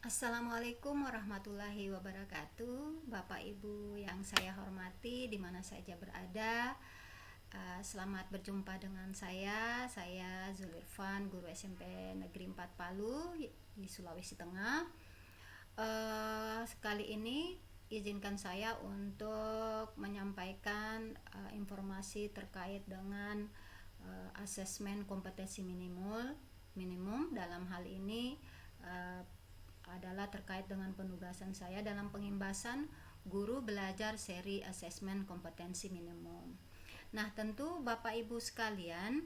Assalamualaikum warahmatullahi wabarakatuh, Bapak Ibu yang saya hormati di mana saja berada. Selamat berjumpa dengan saya Zulirfan, guru SMP Negeri 4 Palu di Sulawesi Tengah. Kali ini izinkan saya untuk menyampaikan informasi terkait dengan asesmen kompetensi minimum. Dalam hal ini adalah terkait dengan penugasan saya dalam pengimbasan guru belajar seri asesmen kompetensi minimum. Nah, tentu Bapak Ibu sekalian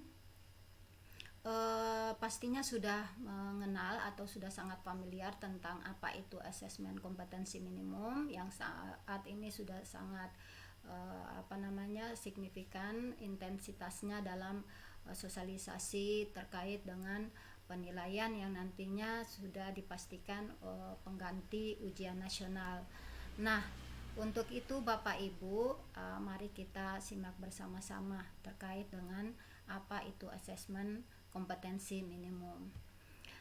pastinya sudah mengenal atau sudah sangat familiar tentang apa itu asesmen kompetensi minimum yang saat ini sudah sangat signifikan intensitasnya dalam sosialisasi terkait dengan penilaian yang nantinya sudah dipastikan pengganti ujian nasional. Nah, untuk itu Bapak Ibu, mari kita simak bersama-sama terkait dengan apa itu asesmen kompetensi minimum.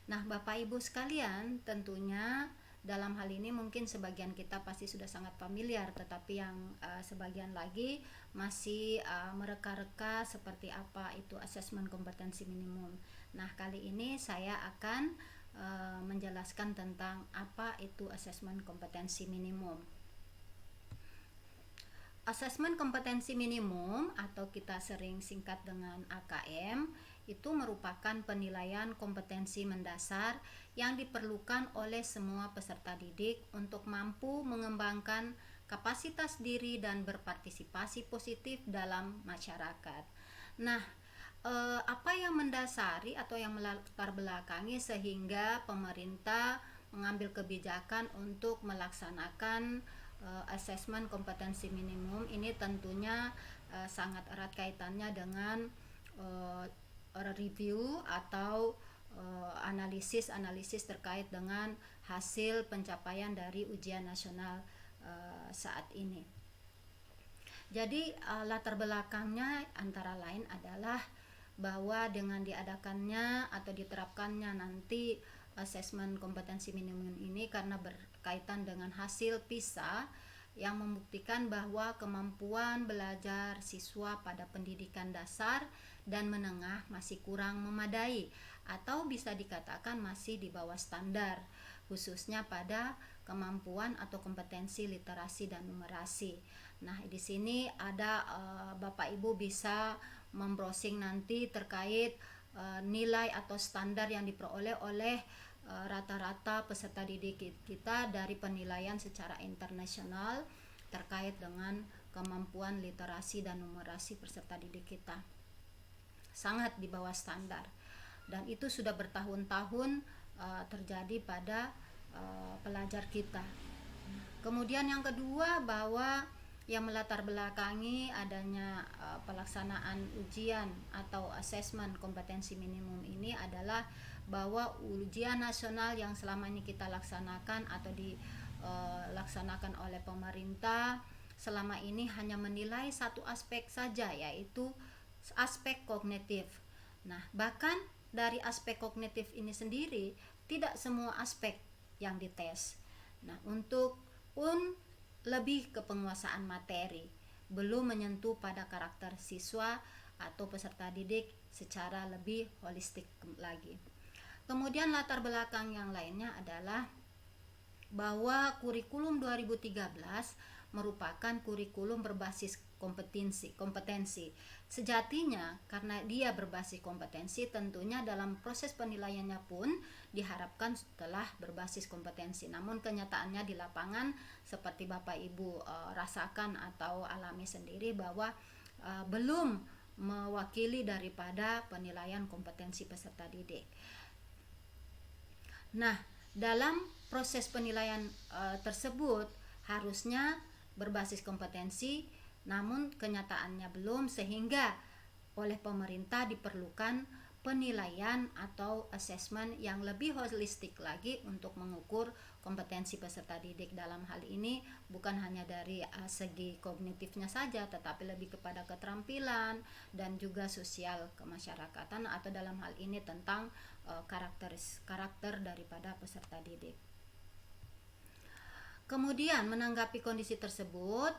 Nah, Bapak Ibu sekalian, tentunya dalam hal ini mungkin sebagian kita pasti sudah sangat familiar, tetapi yang sebagian lagi masih mereka-reka seperti apa itu asesmen kompetensi minimum. Nah, kali ini saya akan menjelaskan tentang apa itu asesmen kompetensi minimum. Asesmen kompetensi minimum atau kita sering singkat dengan AKM itu merupakan penilaian kompetensi mendasar yang diperlukan oleh semua peserta didik untuk mampu mengembangkan kapasitas diri dan berpartisipasi positif dalam masyarakat. Nah, apa yang mendasari atau yang melatar belakangi sehingga pemerintah mengambil kebijakan untuk melaksanakan asesmen kompetensi minimum ini tentunya sangat erat kaitannya dengan review atau analisis terkait dengan hasil pencapaian dari ujian nasional saat ini. Jadi latar belakangnya antara lain adalah bahwa dengan diadakannya atau diterapkannya nanti asesmen kompetensi minimum ini karena berkaitan dengan hasil PISA yang membuktikan bahwa kemampuan belajar siswa pada pendidikan dasar dan menengah masih kurang memadai atau bisa dikatakan masih di bawah standar, khususnya pada kemampuan atau kompetensi literasi dan numerasi. Nah, di sini ada Bapak Ibu bisa membrowsing nanti terkait nilai atau standar yang diperoleh oleh rata-rata peserta didik kita dari penilaian secara internasional terkait dengan kemampuan literasi dan numerasi peserta didik kita. Sangat di bawah standar. Dan itu sudah bertahun-tahun terjadi pada pelajar kita. Kemudian yang kedua, bahwa yang melatar belakangi adanya pelaksanaan ujian atau asesmen kompetensi minimum ini adalah bahwa ujian nasional yang selama ini kita laksanakan atau dilaksanakan oleh pemerintah selama ini hanya menilai satu aspek saja, yaitu aspek kognitif. Nah, bahkan dari aspek kognitif ini sendiri tidak semua aspek yang dites. Nah, untuk lebih ke penguasaan materi, belum menyentuh pada karakter siswa atau peserta didik secara lebih holistik lagi. Kemudian latar belakang yang lainnya adalah bahwa kurikulum 2013 merupakan kurikulum berbasis kompetensi. Sejatinya karena dia berbasis kompetensi, tentunya dalam proses penilaiannya pun diharapkan telah berbasis kompetensi. Namun kenyataannya di lapangan seperti Bapak Ibu rasakan atau alami sendiri bahwa belum mewakili daripada penilaian kompetensi peserta didik. Nah, dalam proses penilaian tersebut harusnya berbasis kompetensi, namun kenyataannya belum, sehingga oleh pemerintah diperlukan penilaian atau asesmen yang lebih holistik lagi untuk mengukur kompetensi peserta didik. Dalam hal ini bukan hanya dari segi kognitifnya saja, tetapi lebih kepada keterampilan dan juga sosial kemasyarakatan, atau dalam hal ini tentang karakter daripada peserta didik. Kemudian menanggapi kondisi tersebut,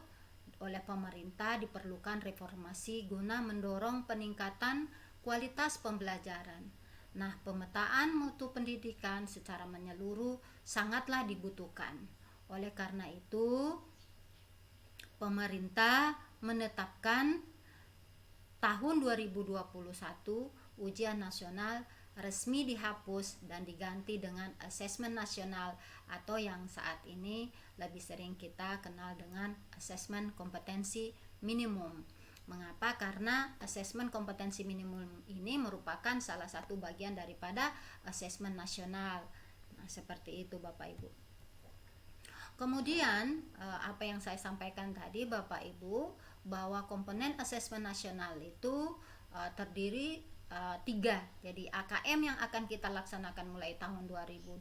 oleh pemerintah diperlukan reformasi guna mendorong peningkatan kualitas pembelajaran. Nah, pemetaan mutu pendidikan secara menyeluruh sangatlah dibutuhkan. Oleh karena itu, pemerintah menetapkan tahun 2021 ujian nasional resmi dihapus dan diganti dengan asesmen nasional atau yang saat ini lebih sering kita kenal dengan asesmen kompetensi minimum. Mengapa? Karena asesmen kompetensi minimum ini merupakan salah satu bagian daripada asesmen nasional. Nah, seperti itu Bapak Ibu. Kemudian apa yang saya sampaikan tadi Bapak Ibu, bahwa komponen asesmen nasional itu terdiri 3. Jadi AKM yang akan kita laksanakan mulai tahun 2021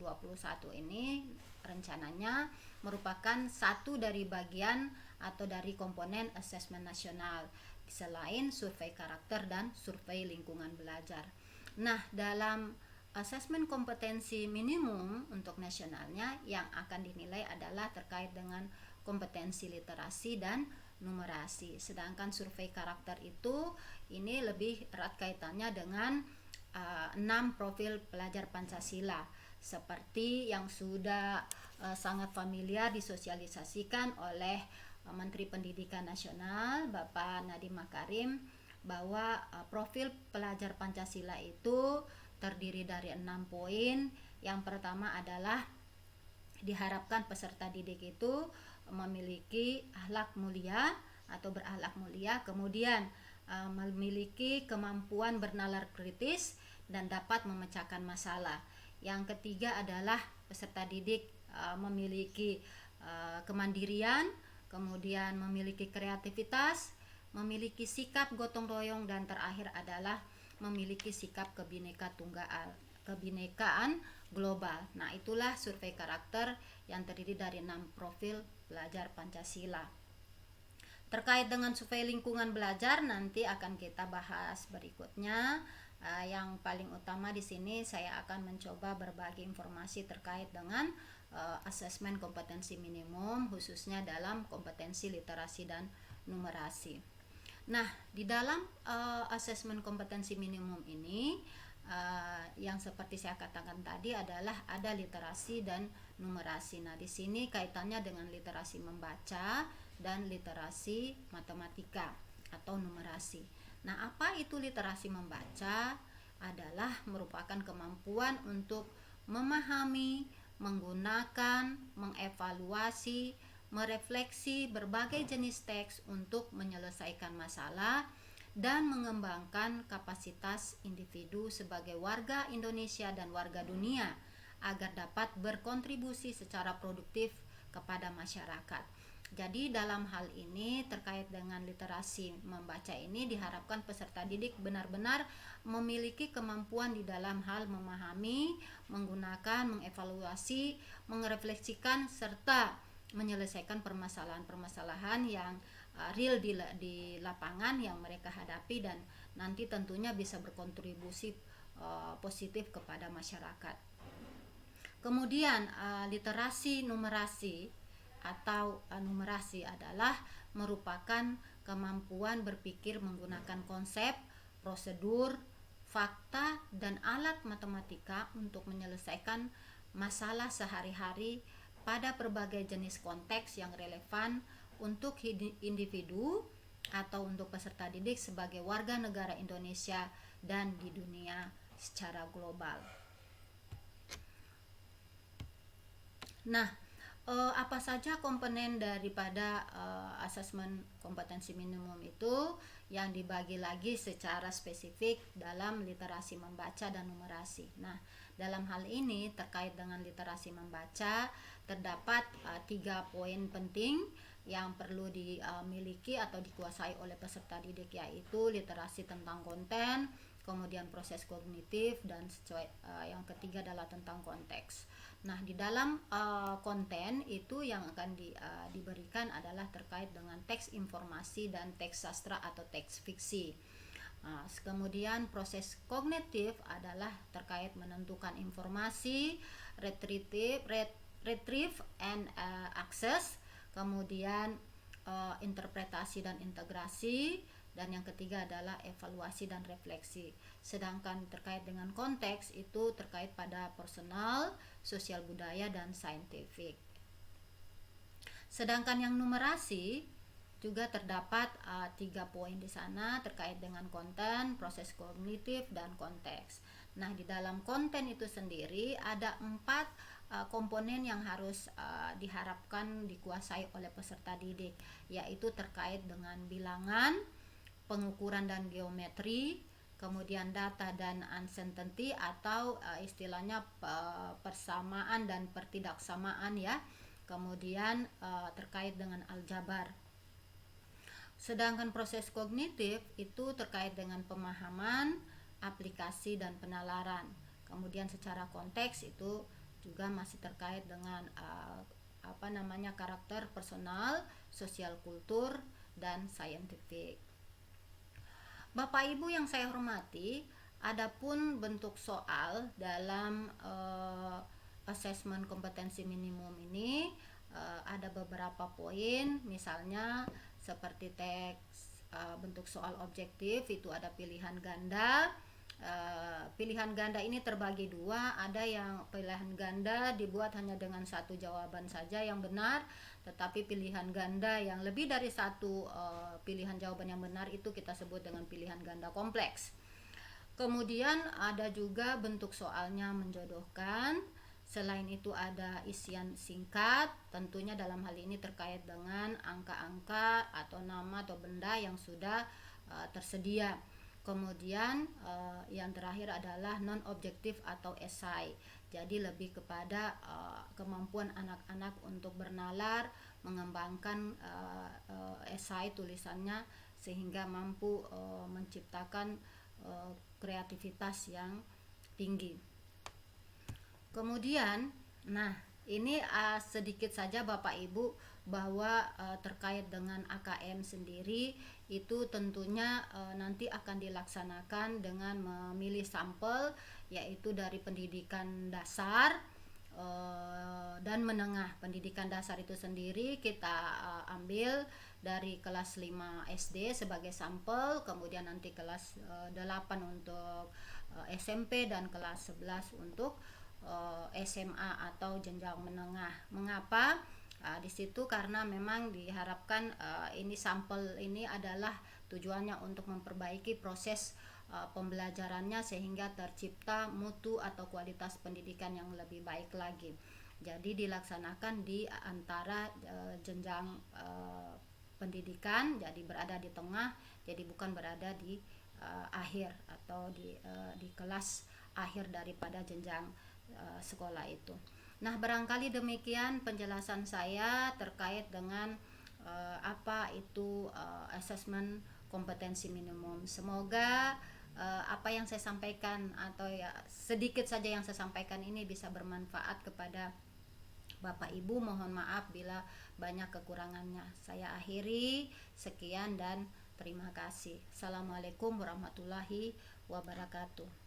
ini rencananya merupakan satu dari bagian atau dari komponen asesmen nasional selain survei karakter dan survei lingkungan belajar. Nah, dalam asesmen kompetensi minimum untuk nasionalnya yang akan dinilai adalah terkait dengan kompetensi literasi dan numerasi. Sedangkan survei karakter itu ini lebih erat kaitannya dengan 6 profil pelajar Pancasila seperti yang sudah sangat familiar disosialisasikan oleh Menteri Pendidikan Nasional Bapak Nadiem Makarim, bahwa profil pelajar Pancasila itu terdiri dari 6 poin. Yang pertama adalah diharapkan peserta didik itu memiliki akhlak mulia atau berakhlak mulia, kemudian memiliki kemampuan bernalar kritis dan dapat memecahkan masalah. Yang ketiga adalah peserta didik memiliki kemandirian, kemudian memiliki kreativitas, memiliki sikap gotong royong, dan terakhir adalah memiliki sikap kebinekaan global. Nah, itulah survei karakter yang terdiri dari 6 profil pelajar Pancasila. Terkait dengan survei lingkungan belajar nanti akan kita bahas berikutnya. Yang paling utama di sini saya akan mencoba berbagi informasi terkait dengan asesmen kompetensi minimum khususnya dalam kompetensi literasi dan numerasi. Nah, di dalam asesmen kompetensi minimum ini yang seperti saya katakan tadi adalah ada literasi dan numerasi. Nah, di sini kaitannya dengan literasi membaca dan literasi matematika atau numerasi. Nah, apa itu literasi membaca? Adalah merupakan kemampuan untuk memahami, menggunakan, mengevaluasi, merefleksi berbagai jenis teks untuk menyelesaikan masalah dan mengembangkan kapasitas individu sebagai warga Indonesia dan warga dunia agar dapat berkontribusi secara produktif kepada masyarakat. Jadi dalam hal ini terkait dengan literasi membaca ini diharapkan peserta didik benar-benar memiliki kemampuan di dalam hal memahami, menggunakan, mengevaluasi, merefleksikan serta menyelesaikan permasalahan-permasalahan yang real di lapangan yang mereka hadapi dan nanti tentunya bisa berkontribusi positif kepada masyarakat. Kemudian literasi numerasi atau numerasi adalah merupakan kemampuan berpikir menggunakan konsep, prosedur, fakta, dan alat matematika untuk menyelesaikan masalah sehari-hari pada berbagai jenis konteks yang relevan untuk individu atau untuk peserta didik sebagai warga negara Indonesia dan di dunia secara global. Nah, apa saja komponen daripada asesmen kompetensi minimum itu yang dibagi lagi secara spesifik dalam literasi membaca dan numerasi. Nah, dalam hal ini terkait dengan literasi membaca terdapat 3 poin penting yang perlu dimiliki atau dikuasai oleh peserta didik, yaitu literasi tentang konten, kemudian proses kognitif, dan yang ketiga adalah tentang konteks. Nah, di dalam konten itu yang akan diberikan adalah terkait dengan teks informasi dan teks sastra atau teks fiksi. Kemudian proses kognitif adalah terkait menentukan informasi, retrieve and access, kemudian interpretasi dan integrasi, dan yang ketiga adalah evaluasi dan refleksi. Sedangkan terkait dengan konteks itu terkait pada personal, sosial budaya, dan saintifik. Sedangkan yang numerasi juga terdapat 3 poin di sana terkait dengan konten, proses kognitif, dan konteks. Nah, di dalam konten itu sendiri ada 4 komponen yang harus diharapkan dikuasai oleh peserta didik, yaitu terkait dengan bilangan, pengukuran dan geometri, kemudian data dan uncertainty atau istilahnya persamaan dan pertidaksamaan ya. Kemudian terkait dengan aljabar. Sedangkan proses kognitif itu terkait dengan pemahaman, aplikasi, dan penalaran. Kemudian secara konteks itu juga masih terkait dengan karakter personal, sosial kultur, dan saintifik. Bapak Ibu yang saya hormati, adapun bentuk soal dalam asesmen kompetensi minimum ini ada beberapa poin, misalnya seperti teks bentuk soal objektif itu ada pilihan ganda. Pilihan ganda ini terbagi dua, ada yang pilihan ganda dibuat hanya dengan satu jawaban saja yang benar, tetapi pilihan ganda yang lebih dari satu pilihan jawaban yang benar itu kita sebut dengan pilihan ganda kompleks. Kemudian ada juga bentuk soalnya menjodohkan. Selain itu ada isian singkat, tentunya dalam hal ini terkait dengan angka-angka atau nama atau benda yang sudah tersedia. Kemudian yang terakhir adalah non objektif atau esai. Jadi lebih kepada kemampuan anak-anak untuk bernalar, mengembangkan esai tulisannya sehingga mampu menciptakan kreativitas yang tinggi. Kemudian, nah ini sedikit saja Bapak Ibu bahwa terkait dengan AKM sendiri itu tentunya nanti akan dilaksanakan dengan memilih sampel, yaitu dari pendidikan dasar dan menengah. Pendidikan dasar itu sendiri kita ambil dari kelas 5 SD sebagai sampel, kemudian nanti kelas 8 untuk SMP dan kelas 11 untuk SMA atau jenjang menengah. Mengapa? Di situ karena memang diharapkan ini sampel ini adalah tujuannya untuk memperbaiki proses pembelajarannya sehingga tercipta mutu atau kualitas pendidikan yang lebih baik lagi. Jadi dilaksanakan di antara jenjang pendidikan, jadi berada di tengah, jadi bukan berada di akhir atau di kelas akhir daripada jenjang sekolah itu. Nah, barangkali demikian penjelasan saya terkait dengan apa itu asesmen kompetensi minimum. Semoga apa yang saya sampaikan atau ya sedikit saja yang saya sampaikan ini bisa bermanfaat kepada Bapak Ibu. Mohon maaf bila banyak kekurangannya. Saya akhiri, sekian dan terima kasih. Assalamualaikum warahmatullahi wabarakatuh.